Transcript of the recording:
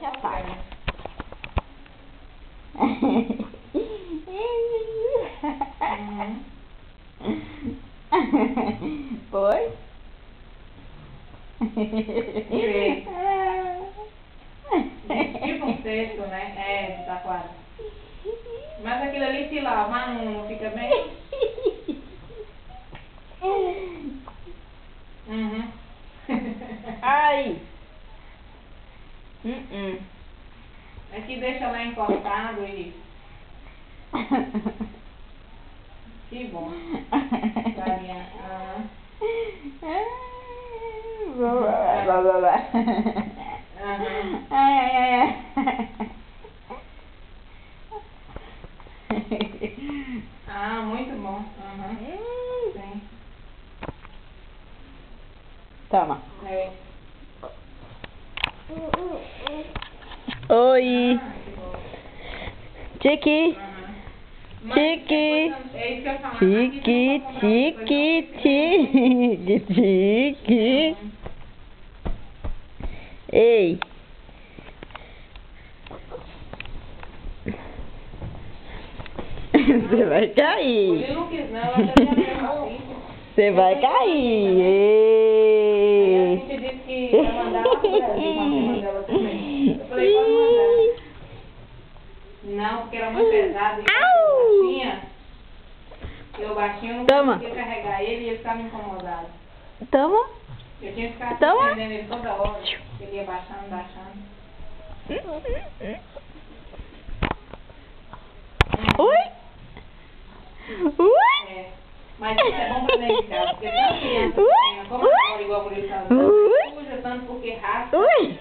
bichinha sabe. Foi? Tipo um cesto, né? É, de taquara. Mas aquilo ali se lavar não fica bem? Uhum. Ai! É que deixa lá encostado e... Que bom. Farinha. Aham. Ai, ai, ai, ai. Ah, muito bom. Aham. Sim. Toma. É. Oi. Ah, que bom. Tiki. Aham. Tiki. É isso que eu falo. Tiki, tiki, tiki. Tiki. Ei. Você vai cair. Ele não quis não, ela já tinha mesmo assim. Você vai cair. Aí a Ei. gente disse que ia mandar lá pro Brasil, quando você mandou ela também. Eu falei, pode mandar. Não, porque era muito pesado. E eu baixinho não Toma. conseguia carregar ele e ele ficava incomodado. Toma. Eu tinha que ficar Toma. atendendo ele toda hora. Ele ia baixando, baixando. Oi. Ui. É. Mas isso é bom pra dentro de casa, porque tanto criança pequena como agora, igual por isso, suja tanto porque raspa. Ui.